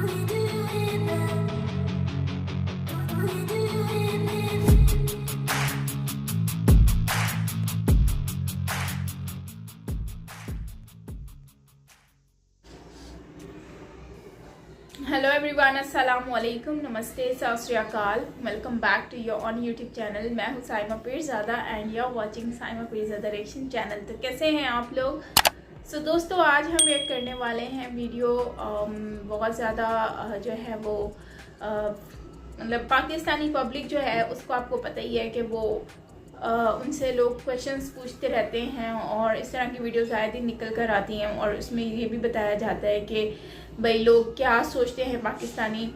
Hello everyone, अस्सलाम वालेकुम, नमस्ते, सत श्री अकाल। Welcome back to your own YouTube channel. मैं हूँ Saima Peerzada and you are watching Saima Peerzada reaction channel. तो कैसे हैं आप लोग? सो दोस्तों, आज हम रिएक्ट करने वाले हैं वीडियो बहुत ज़्यादा जो है वो मतलब पाकिस्तानी पब्लिक जो है उसको आपको पता ही है कि वो उनसे लोग क्वेश्चंस पूछते रहते हैं और इस तरह की वीडियोस आए दिन निकल कर आती हैं और उसमें ये भी बताया जाता है कि भाई लोग क्या सोचते हैं पाकिस्तानी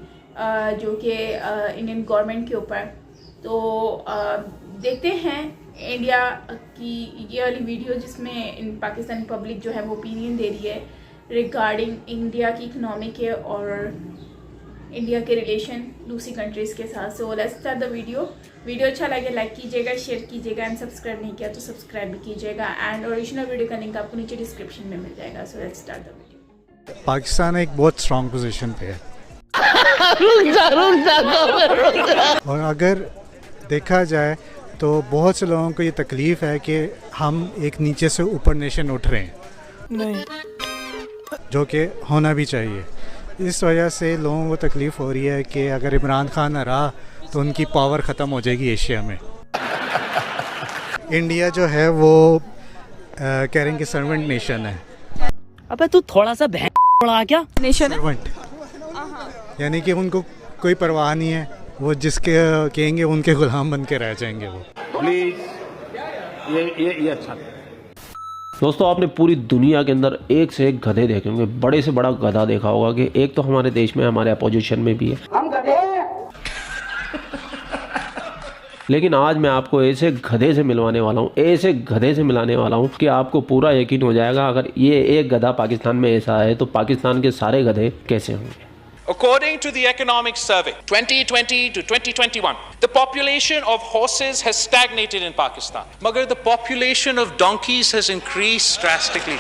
जो कि इंडियन गवर्नमेंट के ऊपर। तो देखते हैं इंडिया की ये वाली वीडियो जिसमें इन पाकिस्तानी पब्लिक जो है वो ओपिनियन दे रही है रिगार्डिंग इंडिया की इकनॉमी के और इंडिया के रिलेशन दूसरी कंट्रीज़ के साथ। So let's start the video अच्छा लगे लाइक कीजिएगा, शेयर कीजिएगा एंड सब्सक्राइब नहीं किया तो सब्सक्राइब भी कीजिएगा एंड ओरिजिनल वीडियो का लिंक आपको नीचे डिस्क्रिप्शन में मिल जाएगा। So let's start the video. Pakistan एक बहुत स्ट्रॉन्ग पोजीशन पे है और अगर देखा जाए तो बहुत से लोगों को ये तकलीफ़ है कि हम एक नीचे से ऊपर नेशन उठ रहे हैं, नहीं जो कि होना भी चाहिए। इस वजह से लोगों को तकलीफ़ हो रही है कि अगर इमरान खान आ रहा तो उनकी पावर ख़त्म हो जाएगी एशिया में। इंडिया जो है वो कह रहे हैं कि सर्वेंट नेशन है। अबे तू थोड़ा सा बड़ा क्या नेशन है? सर्वेंट यानी कि उनको कोई परवाह नहीं है, वो जिसके कहेंगे उनके गुलाम बन के रह जाएंगे वो। प्लीज ये अच्छा। दोस्तों, आपने पूरी दुनिया के अंदर एक से एक गधे देखे होंगे, बड़े से बड़ा गधा देखा होगा कि एक तो हमारे देश में हमारे अपोजिशन में भी है, हम गधे हैं। लेकिन आज मैं आपको ऐसे गधे से मिलवाने वाला हूँ, ऐसे गधे से मिलाने वाला हूँ कि आपको पूरा यकीन हो जाएगा अगर ये एक गधा पाकिस्तान में ऐसा है तो पाकिस्तान के सारे गधे कैसे होंगे। According to the Economic Survey 2020 to 2021, the population of horses has stagnated in Pakistan. Magar the population of donkeys has increased drastically.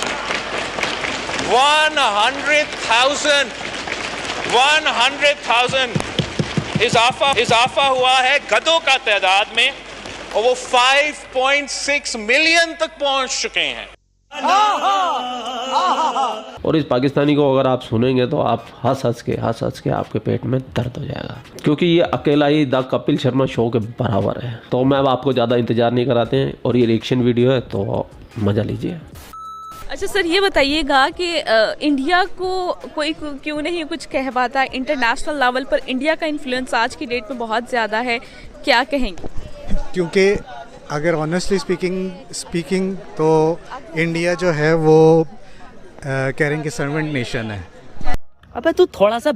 100,000 इजाफा हुआ है गधों का तादाद में और वो 5.6 मिलियन तक पहुंच चुके हैं। और इस पाकिस्तानी को अगर आप सुनेंगे तो आप हंस हंस के आपके पेट में दर्द हो जाएगा, क्योंकि ये अकेला ही द कपिल शर्मा शो के बराबर है। तो मैं अब आपको ज़्यादा इंतजार नहीं कराते हैं और ये रिएक्शन वीडियो है तो मज़ा लीजिए। अच्छा सर, ये बताइएगा कि इंडिया को कोई क्यों नहीं कुछ कह पाता? इंटरनेशनल लेवल पर इंडिया का इन्फ्लुएंस आज की डेट में बहुत ज़्यादा है, क्या कहेंगे? क्योंकि अगर ऑनेस्टली स्पीकिंग तो इंडिया जो है वो कह रहे हैं कि सर्वेंट नेशन है। अबे तू थोड़ा सा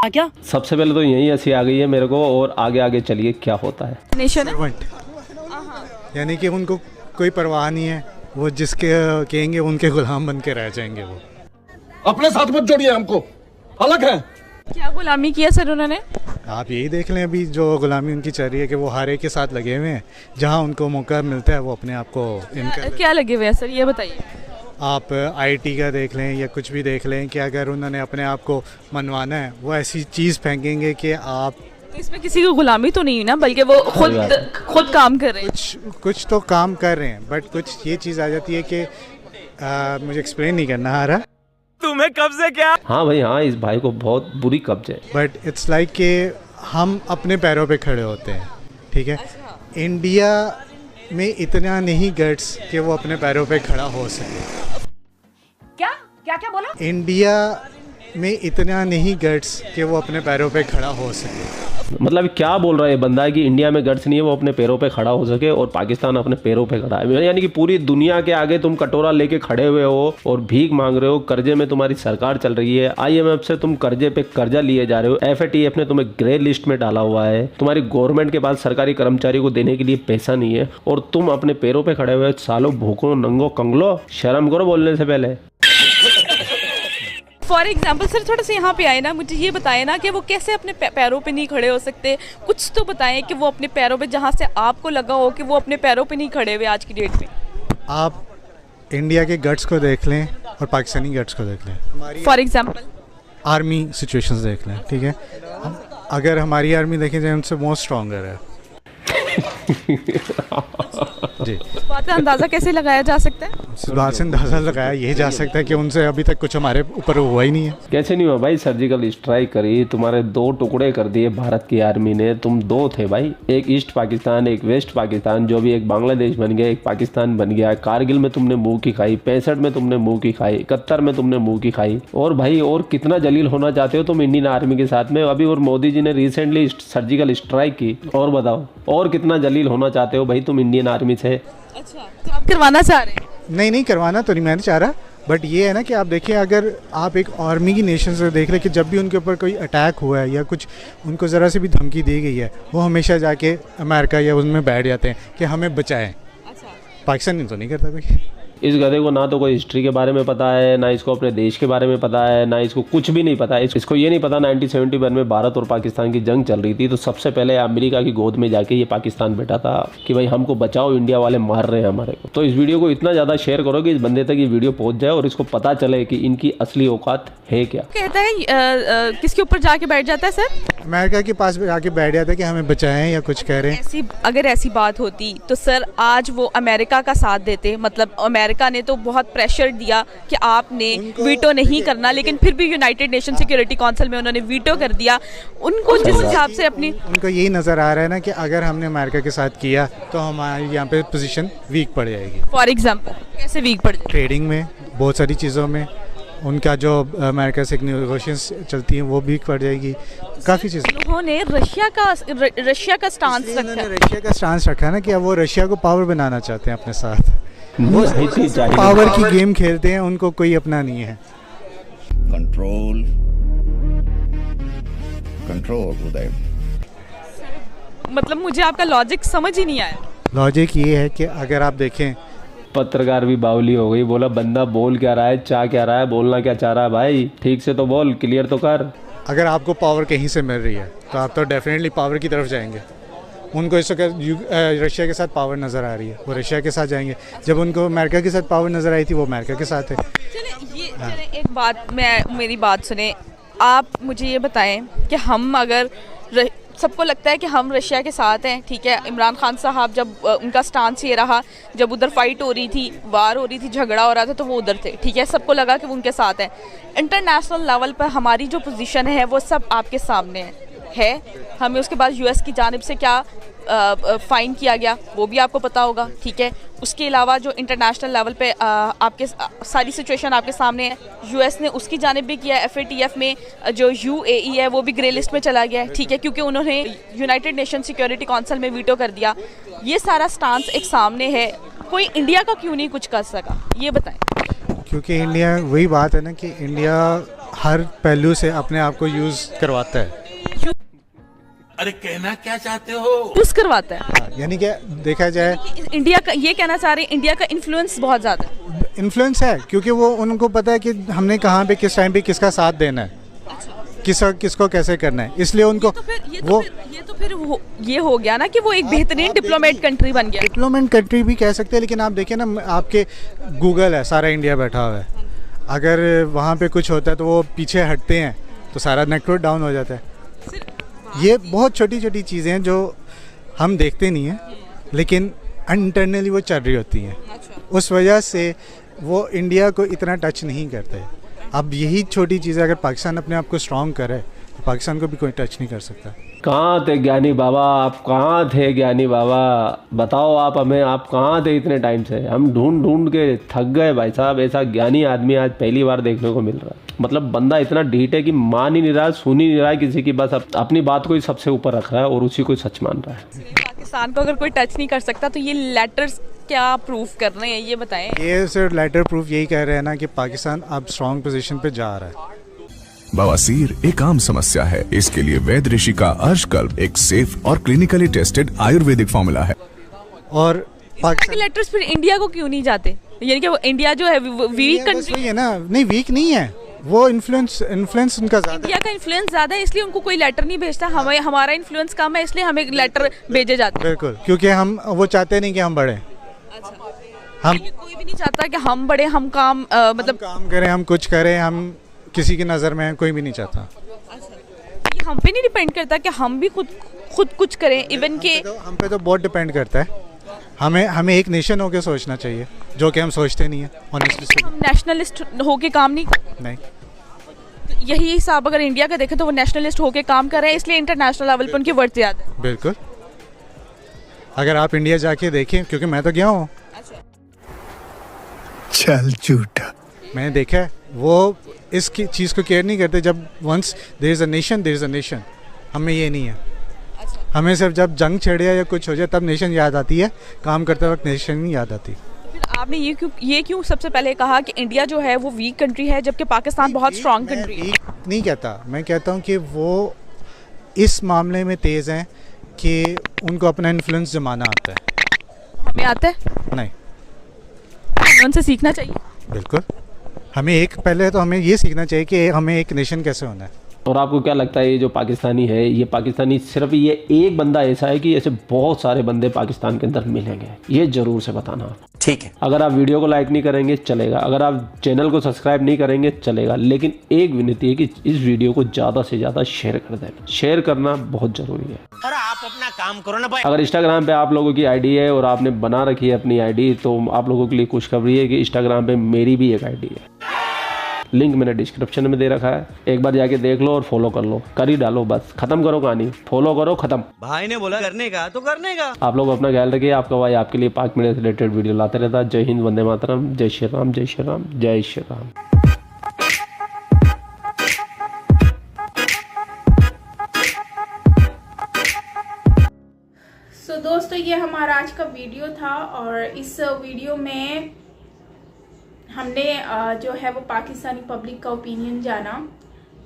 क्या? सबसे पहले तो यही हंसी आ गई है मेरे को और आगे चलिए क्या होता है। नेशन है? सर्वेंट यानी कि उनको कोई परवाह नहीं है, वो जिसके कहेंगे उनके गुलाम बन के रह जाएंगे वो। अपने साथ मत जोड़िए, हमको अलग है। क्या गुलामी किया सर उन्होंने? आप यही देख लें अभी जो गुलामी उनकी चल रही है कि वो हर एक के साथ लगे हुए हैं, जहां उनको मौका मिलता है वो अपने आप को क्या लगे हुए हैं सर, ये बताइए। आप आईटी का देख लें या कुछ भी देख लें कि अगर उन्होंने अपने आप को मनवाना है वो ऐसी चीज़ फेंकेंगे कि आप इसमें किसी को गुलामी तो नहीं ना, बल्कि वो खुद काम कर रहे हैं। कुछ तो काम कर रहे हैं, बट कुछ ये चीज़ आ जाती है कि मुझे एक्सप्लेन नहीं करना आ रहा। तुम्हें कब्जे क्या? हाँ भाई हाँ, इस भाई को बहुत बुरी कब्जे। बट इट्स लाइक कि हम अपने पैरों पे खड़े होते हैं, ठीक है। इंडिया में इतना नहीं गट्स कि वो अपने पैरों पे खड़ा हो सके। क्या बोला? इंडिया में इतना नहीं गट्स कि वो अपने पैरों पे खड़ा हो सके। मतलब क्या बोल रहा है बंदा है कि इंडिया में गट्स नहीं है वो अपने पैरों पे खड़ा हो सके और पाकिस्तान अपने पैरों पे खड़ा है। यानी कि पूरी दुनिया के आगे तुम कटोरा लेके खड़े हुए हो और भीख मांग रहे हो, कर्जे में तुम्हारी सरकार चल रही है, IMF से तुम कर्जे पे कर्जा लिए जा रहे हो, FATF ने तुम्हें ग्रे लिस्ट में डाला हुआ है, तुम्हारी गवर्नमेंट के पास सरकारी कर्मचारी को देने के लिए पैसा नहीं है और तुम अपने पैरों पे खड़े हुए सालों भूखो नंगो कंगलो, शर्म करो बोलने से पहले। फॉर एग्जाम्पल सर थोड़ा सा यहाँ पे आए ना, मुझे ये बताएं ना कि वो कैसे अपने पैरों पे नहीं खड़े हो सकते। कुछ तो बताएं कि वो अपने पैरों पे, जहाँ से आपको लगा हो कि वो अपने पैरों पे नहीं खड़े हुए आज की डेट में। आप इंडिया के गट्स को देख लें और पाकिस्तानी गट्स को देख लें। फॉर एग्जाम्पल आर्मी सिचुएशंस देख लें, ठीक है, अगर हमारी आर्मी देखें जाए उनसे बहुत स्ट्रॉन्गर है। जी, बात का अंदाज़ा कैसे लगाया जा सकता है? इस बात से अंदाज़ा लगाया ये जा सकता है कि उनसे अभी तक कुछ हमारे ऊपर हुआ ही नहीं है। कैसे नहीं हुआ भाई? सर्जिकल स्ट्राइक करी, तुम्हारे 2 टुकड़े कर दिए भारत की आर्मी ने। तुम 2 थे भाई, एक ईस्ट पाकिस्तान एक वेस्ट पाकिस्तान, जो भी एक बांग्लादेश बन गया एक पाकिस्तान बन गया। कारगिल में तुमने मुंह की खाई, 65 में तुमने मुंह की खाई, 71 में तुमने मुंह की खाई। और भाई और कितना जलील होना चाहते हो तुम इंडियन आर्मी के साथ में? अभी और मोदी जी ने रिसेंटली सर्जिकल स्ट्राइक की, और बताओ और कितना जलील होना चाहते हो भाई तुम इंडियन आर्मी से? अच्छा, तो आप करवाना चाह रहे हैं? नहीं करवाना तो नहीं मैं चाह रहा, बट ये है ना कि आप देखिए, अगर आप एक आर्मी की नेशन से देख रहे कि जब भी उनके ऊपर कोई अटैक हुआ है या कुछ उनको ज़रा से भी धमकी दी गई है, वो हमेशा जाके अमेरिका या उनमें बैठ जाते हैं कि हमें बचाएं। अच्छा, पाकिस्तान तो नहीं करता भाई। इस गधे को ना तो कोई हिस्ट्री के बारे में पता है, ना इसको अपने देश के बारे में पता है, ना इसको कुछ भी नहीं पता है। इसको ये नहीं पता 1971 में भारत और पाकिस्तान की जंग चल रही थी तो सबसे पहले अमेरिका की गोद में जाके ये पाकिस्तान बैठा था कि भाई हमको बचाओ, इंडिया वाले मार रहे हैं हमारे को। तो इस वीडियो को इतना ज़्यादा शेयर करो कि इस बंदे तक ये वीडियो पहुँच जाए और इसको पता चले कि इनकी असली औकात है क्या। कहता है किसके ऊपर जाके बैठ जाता है सर? अमेरिका के पास आके बैठ जाता है कि हमें बचाएं या कुछ कह रहे हैं। अगर ऐसी बात होती तो सर आज वो अमेरिका का साथ देते। मतलब अमेरिका ने तो बहुत प्रेशर दिया कि आपने वीटो नहीं करना, लेकिन फिर भी यूनाइटेड नेशन सिक्योरिटी काउंसिल में उन्होंने वीटो कर दिया। उनको जिस हिसाब से अपनी उनको यही नज़र आ रहा है ना कि अगर हमने अमेरिका के साथ किया तो हमारी यहाँ पे पोजीशन वीक पड़ जाएगी। फॉर एग्जांपल कैसे वीक पड़ जाएगी? ट्रेडिंग में, बहुत सारी चीज़ों में उनका जो अमेरिका से नेगोशिएशंस चलती हैं वो भी पड़ जाएगी, काफ़ी चीज़ें। उन्होंने रशिया का स्टांस रखा, रशिया का स्टांस रखा है ना कि अब वो रशिया को पावर बनाना चाहते हैं अपने साथ। वो पावर की गेम खेलते हैं, उनको कोई अपना नहीं है। कंट्रोल उदय, मतलब मुझे आपका लॉजिक समझ ही नहीं आया। लॉजिक ये है कि अगर आप देखें, पत्रकार भी बावली हो गई, बोला बंदा बोल क्या रहा है, चाह क्या रहा है, बोलना क्या चाह रहा है भाई, ठीक से तो बोल, क्लियर तो कर। अगर आपको पावर कहीं से मिल रही है तो आप तो डेफिनेटली पावर की तरफ जाएंगे। उनको इस वक्त रशिया के साथ पावर नज़र आ रही है, वो रशिया के साथ जाएंगे। जब उनको अमेरिका के साथ पावर नज़र आई थी वो अमेरिका के साथ है। चले एक बात, मेरी बात सुने, आप मुझे ये बताएं कि हम अगर सबको लगता है कि हम रशिया के साथ हैं, ठीक है। इमरान खान साहब जब उनका स्टांस ये रहा, जब उधर फाइट हो रही थी, वार हो रही थी, झगड़ा हो रहा था, तो वो उधर थे, ठीक है। सबको लगा कि वो उनके साथ हैं। इंटरनेशनल लेवल पर हमारी जो पोजीशन है वो सब आपके सामने है। हमें उसके बाद यूएस की जानिब से क्या फ़ाइन किया गया वो भी आपको पता होगा, ठीक है। उसके अलावा जो इंटरनेशनल लेवल पे आपके सारी सिचुएशन आपके सामने है। यूएस ने उसकी जानिब भी किया। FATF में जो UAE है वो भी ग्रे लिस्ट में चला गया है, ठीक है, क्योंकि उन्होंने यूनाइटेड नेशन सिक्योरिटी काउंसिल में वीटो कर दिया। ये सारा स्टांस एक सामने है, कोई इंडिया का क्यों नहीं कुछ कर सका, ये बताएं। क्योंकि इंडिया, वही बात है ना कि इंडिया हर पहलू से अपने आप को यूज़ करवाता है। अरे कहना क्या चाहते हो? यूज करवाता है, यानी कि देखा जाए इंडिया का, ये कहना चाह रहे हैं इंडिया का इन्फ्लुएंस बहुत ज़्यादा है। इन्फ्लुएंस है क्योंकि वो उनको पता है कि हमने कहाँ पे किस टाइम पे किसका साथ देना है, किसको कैसे करना है, इसलिए उनको ये हो गया ना कि वो एक बेहतरीन डिप्लोमेट कंट्री बन गया। डिप्लोमेट कंट्री भी कह सकते हैं, लेकिन आप देखिए ना, आपके गूगल है, सारा इंडिया बैठा हुआ है। अगर वहाँ पे कुछ होता है तो वो पीछे हटते हैं तो सारा नेटवर्क डाउन हो जाता है। ये बहुत छोटी छोटी चीज़ें हैं जो हम देखते नहीं हैं, लेकिन इंटरनली वो चल रही होती हैं। उस वजह से वो इंडिया को इतना टच नहीं करते। अब यही छोटी चीज़ें अगर पाकिस्तान अपने आप को स्ट्रॉन्ग करे तो पाकिस्तान को भी कोई टच नहीं कर सकता। कहाँ थे ज्ञानी बाबा, आप कहाँ थे ज्ञानी बाबा, बताओ आप हमें, आप कहाँ थे इतने टाइम से? हम ढूंढ ढूंढ के थक गए भाई साहब। ऐसा ज्ञानी आदमी आज पहली बार देखने को मिल रहा है। मतलब बंदा इतना ढीठ है कि मान ही नहीं रहा, सुन ही नहीं रहा है किसी की, बस अपनी बात को ही सबसे ऊपर रख रहा है और उसी को सच मान रहा है। पाकिस्तान को अगर कोई टच नहीं कर सकता तो ये लेटर्स क्या प्रूफ कर रहे हैं, ये बताएं। ये सिर्फ लेटर प्रूफ यही कह रहे हैं ना कि पाकिस्तान अब स्ट्रॉन्ग पोजीशन पे जा रहा है। बवासीर एक आम समस्या है, इसके लिए वैद्य ऋषि का अर्शकल्प एक सेफ और क्लिनिकली टेस्टेड आयुर्वेदिक फॉर्मूला है। और पाकिस्तान के लेटर्स फिर इंडिया को क्यों नहीं जाते? यानी कि वो इंडिया जो है वीक कंट्री है ना? नहीं, वीक नहीं है, वो इन्फ्लुएंस उनका ज्यादा, इंडिया का इन्फ्लुएंस ज्यादा है, इसलिए उनको कोई लेटर नहीं भेजता। हमारा इन्फ्लुएंस कम है, इसलिए हमें लेटर भेजे जाते हैं। बिल्कुल, क्योंकि वो चाहते नहीं कि हम बढ़े। हम कोई भी नहीं चाहता कि हम बढ़े, हम काम मतलब काम करें, हम कुछ करें, हम किसी की नज़र में कोई भी नहीं चाहता। ये हम पे नहीं डिपेंड करता कि हम भी खुद कुछ करें, इवन के हम पे तो बहुत डिपेंड करता है। हमें एक नेशन होके सोचना चाहिए, जो कि हम सोचते नहीं है ऑनेस्टली। हम नेशनलिस्ट होके काम नहीं। यही हिसाब अगर इंडिया का देखें तो वो नेशनलिस्ट होके काम कर रहे हैं, इसलिए इंटरनेशनल लेवल पे उनकी वर्थ ज़्यादा है। बिल्कुल, अगर आप इंडिया जाके देखें, क्योंकि मैं तो गया हूँ। चल झूठा। मैंने देखा है वो इसकी चीज़ को केयर नहीं करते। जब once there is a nation, there is a nation. हमें ये नहीं है। हमें सिर्फ जब जंग छिड़े या कुछ हो जाए तब नेशन याद आती है, काम करते वक्त नेशन नहीं याद आती। फिर आपने ये क्यों सबसे पहले कहा कि इंडिया जो है वो वीक कंट्री है, जबकि पाकिस्तान बहुत स्ट्रॉन्ग कंट्री है? नहीं कहता, मैं कहता हूँ कि वो इस मामले में तेज़ हैं कि उनको अपना इन्फ्लुएंस जमाना आता है। हमें आता है नहीं, हमें उनसे सीखना चाहिए। बिल्कुल, हमें पहले तो हमें ये सीखना चाहिए कि हमें एक नेशन कैसे होना है। और आपको क्या लगता है ये जो पाकिस्तानी है, ये पाकिस्तानी सिर्फ ये एक बंदा ऐसा है कि ऐसे बहुत सारे बंदे पाकिस्तान के अंदर मिलेंगे? ये जरूर से बताना आप। ठीक है, अगर आप वीडियो को लाइक नहीं करेंगे चलेगा, अगर आप चैनल को सब्सक्राइब नहीं करेंगे चलेगा, लेकिन एक विनती है कि इस वीडियो को ज़्यादा से ज़्यादा शेयर कर दें। शेयर करना बहुत ज़रूरी है। और आप अपना काम करो ना भाई। अगर इंस्टाग्राम पे आप लोगों की आईडी है और आपने बना रखी है अपनी आईडी, तो आप लोगों के लिए खुशखबरी है कि इंस्टाग्राम पे मेरी भी एक आईडी है। लिंक मैंने डिस्क्रिप्शन में दे रखा है, एक बार जाके देख लो और फॉलो कर लो। कर ही डालो, बस खत्म करो कहानी, फॉलो करो, खत्म। भाई ने बोला करने का तो करने का। आप लोग अपना ख्याल रखिए। आपका भाई आपके लिए पाक मीडिया से रिलेटेड वीडियो लाते रहता है। जय हिंद, वंदे मातरम, जय श्री राम, जय श्री राम, जय श्री राम। सो दोस्तों, ये हमारा आज का वीडियो था और इस वीडियो में हमने जो है वो पाकिस्तानी पब्लिक का ओपिनियन जाना।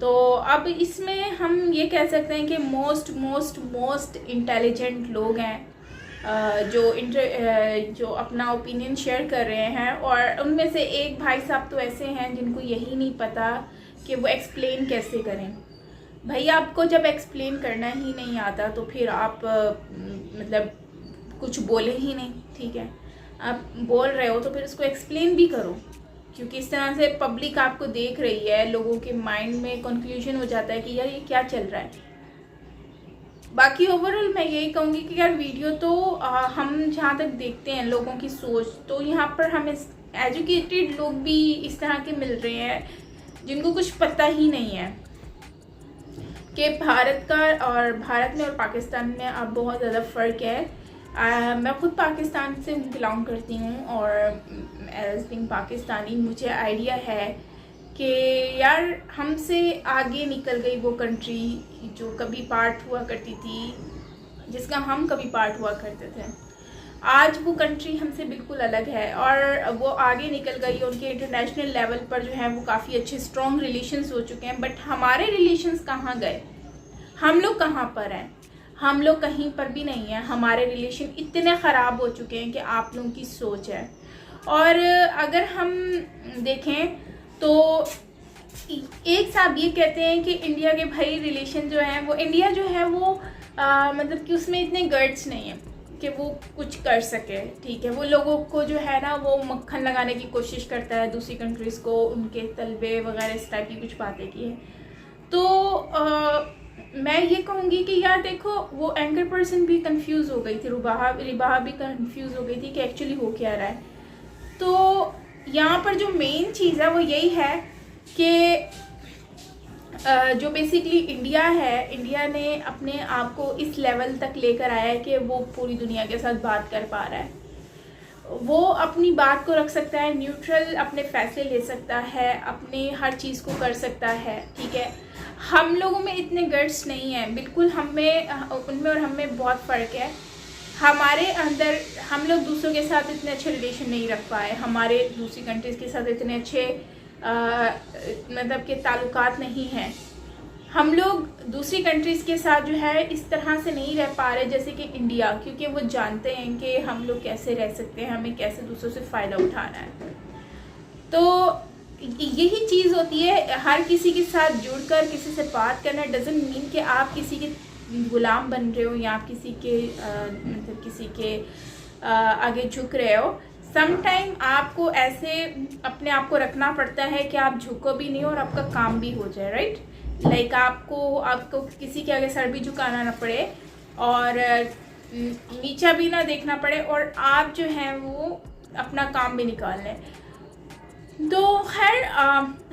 तो अब इसमें हम ये कह सकते हैं कि मोस्ट इंटेलिजेंट लोग हैं जो अपना ओपिनियन शेयर कर रहे हैं, और उनमें से एक भाई साहब तो ऐसे हैं जिनको यही नहीं पता कि वो एक्सप्लेन कैसे करें। भाई, आपको जब एक्सप्लेन करना ही नहीं आता तो फिर आप मतलब कुछ बोले ही नहीं, ठीक है? आप बोल रहे हो तो फिर उसको एक्सप्लेन भी करो, क्योंकि इस तरह से पब्लिक आपको देख रही है, लोगों के माइंड में कंफ्यूजन हो जाता है कि यार ये क्या चल रहा है। बाकी ओवरऑल मैं यही कहूँगी कि यार वीडियो तो हम जहाँ तक देखते हैं लोगों की सोच, तो यहाँ पर हमें एजुकेटेड लोग भी इस तरह के मिल रहे हैं जिनको कुछ पता ही नहीं है कि भारत में और पाकिस्तान में अब बहुत ज़्यादा फ़र्क है। मैं खुद पाकिस्तान से बिलोंग करती हूँ और एज बिंग पाकिस्तानी मुझे आइडिया है कि यार हमसे आगे निकल गई वो कंट्री जो कभी पार्ट हुआ करती थी, जिसका हम कभी पार्ट हुआ करते थे। आज वो कंट्री हमसे बिल्कुल अलग है और वो आगे निकल गई। उनके इंटरनेशनल लेवल पर जो है वो काफ़ी अच्छे स्ट्रॉन्ग रिलेशंस हो चुके हैं, बट हमारे रिलेशंस कहाँ गए? हम लोग कहाँ पर हैं? हम लोग कहीं पर भी नहीं है। हमारे रिलेशन इतने ख़राब हो चुके हैं कि आप लोगों की सोच है। और अगर हम देखें तो एक साहब ये कहते हैं कि इंडिया के भाई रिलेशन जो हैं वो इंडिया जो है वो मतलब कि उसमें इतने गट्स नहीं है कि वो कुछ कर सके, ठीक है? वो लोगों को जो है ना वो मक्खन लगाने की कोशिश करता है, दूसरी कंट्रीज़ को उनके तलबे वगैरह इस टाइप की कुछ बातें की है। तो मैं ये कहूँगी कि यार देखो, वो एंकर पर्सन भी कंफ्यूज हो गई थी, रिबाहा भी कंफ्यूज हो गई थी कि एक्चुअली हो क्या रहा है। तो यहाँ पर जो मेन चीज़ है वो यही है कि जो बेसिकली इंडिया है, इंडिया ने अपने आप को इस लेवल तक लेकर आया है कि वो पूरी दुनिया के साथ बात कर पा रहा है। वो अपनी बात को रख सकता है, न्यूट्रल अपने फैसले ले सकता है, अपने हर चीज़ को कर सकता है, ठीक है? हम लोगों में इतने गट्स नहीं है, बिल्कुल उनमें और हम में बहुत फ़र्क है। हमारे अंदर हम लोग दूसरों के साथ इतने अच्छे रिलेशन नहीं रख पाए, हमारे दूसरी कंट्रीज़ के साथ इतने अच्छे मतलब के ताल्लुकात नहीं हैं। हम लोग दूसरी कंट्रीज़ के साथ जो है इस तरह से नहीं रह पा रहे जैसे कि इंडिया, क्योंकि वो जानते हैं कि हम लोग कैसे रह सकते हैं, हमें कैसे दूसरों से फ़ायदा उठाना है। तो यही चीज़ होती है, हर किसी के साथ जुड़कर किसी से बात करना डजंट मीन कि आप किसी के गुलाम बन रहे हो या आप किसी के मतलब किसी के आगे झुक रहे हो। समटाइम आपको ऐसे अपने आप को रखना पड़ता है कि आप झुको भी नहीं और आपका काम भी हो जाए, राइट। लाइक आपको किसी के आगे सर भी झुकाना ना पड़े और नीचा भी ना देखना पड़े और आप जो है वो अपना काम भी निकाल लें। तो खैर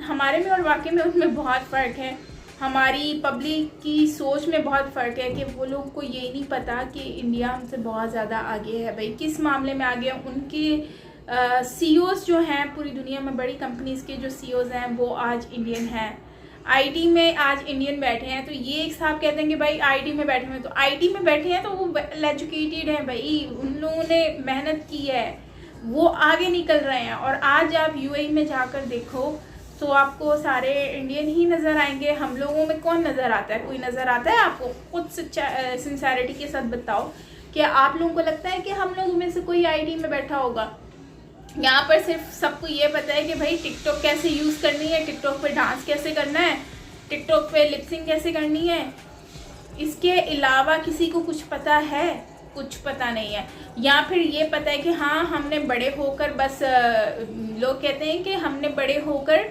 हमारे में और वाकई में उनमें बहुत फ़र्क है। हमारी पब्लिक की सोच में बहुत फ़र्क है कि वो लोग को ये नहीं पता कि इंडिया हमसे बहुत ज़्यादा आगे है। भाई किस मामले में आगे है, उनके सीईओज़ जो हैं पूरी दुनिया में बड़ी कंपनीज़ के जो सीईओज़ हैं वो आज इंडियन हैं। आईटी में आज इंडियन बैठे हैं। तो ये एक साहब कहते हैं कि भाई आईटी में बैठे हैं, तो आईटी में बैठे हैं तो वो वेल एजुकेटेड हैं भाई, उन लोगों ने मेहनत की है, वो आगे निकल रहे हैं। और आज आप यूएई में जाकर देखो तो आपको सारे इंडियन ही नज़र आएंगे। हम लोगों में कौन नज़र आता है? कोई नज़र आता है आपको? खुद सिंसेरिटी के साथ बताओ कि आप लोगों को लगता है कि हम लोगों में से कोई आईटी में बैठा होगा? यहाँ पर सिर्फ सबको ये पता है कि भाई टिकटॉक कैसे यूज़ करनी है, टिकटॉक पे डांस कैसे करना है, टिकटॉक पे लिपसिंग कैसे करनी है। इसके अलावा किसी को कुछ पता है? कुछ पता नहीं है। या फिर ये पता है कि हाँ हमने बड़े होकर बस लोग कहते हैं कि हमने बड़े होकर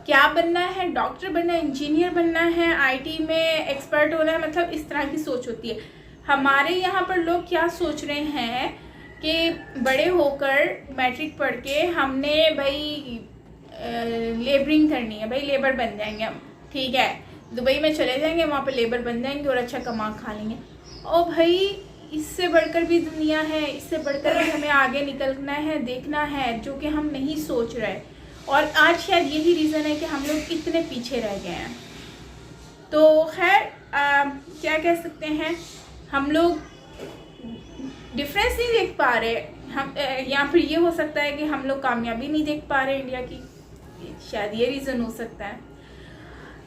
क्या बनना है, डॉक्टर बनना है, इंजीनियर बनना है, आईटी में एक्सपर्ट होना है, मतलब इस तरह की सोच होती है। हमारे यहाँ पर लोग क्या सोच रहे हैं कि बड़े होकर मैट्रिक पढ़ के हमने भाई लेबरिंग करनी है, भाई लेबर बन जाएंगे हम, ठीक है, दुबई में चले जाएंगे, वहाँ पे लेबर बन जाएंगे और अच्छा कमा खा लेंगे। और भाई इससे बढ़कर भी दुनिया है, इससे बढ़कर भी हमें आगे निकलना है, देखना है, जो कि हम नहीं सोच रहे। और आज शायद यही रीज़न है कि हम लोग इतने पीछे रह गए हैं। तो खैर क्या कह सकते हैं, हम लोग डिफरेंस नहीं देख पा रहे हम, या फिर ये हो सकता है कि हम लोग कामयाबी नहीं देख पा रहे इंडिया की, शायद ये रीज़न हो सकता है।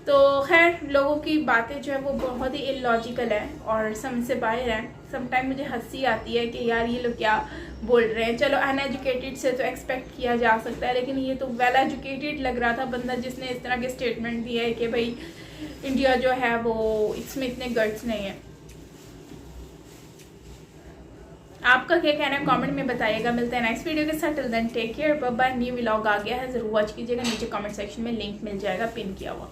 तो खैर लोगों की बातें जो है वो बहुत ही इलॉजिकल है और समझ से बाहर है। समटाइम मुझे हंसी आती है कि यार ये लोग क्या बोल रहे हैं। चलो अनएजुकेटेड से तो एक्सपेक्ट किया जा सकता है, लेकिन ये तो वेल एजुकेटेड लग रहा था बंदा जिसने इस तरह के स्टेटमेंट दिया है कि भाई इंडिया जो है वो इसमें इतने गट्स नहीं है। आपका क्या कहना है कमेंट में बताइएगा। मिलते हैं नेक्स्ट वीडियो के साथ। Till then take care, bye bye. New vlog आ गया है, ज़रूर वॉच कीजिएगा। नीचे कमेंट सेक्शन में लिंक मिल जाएगा पिन किया हुआ।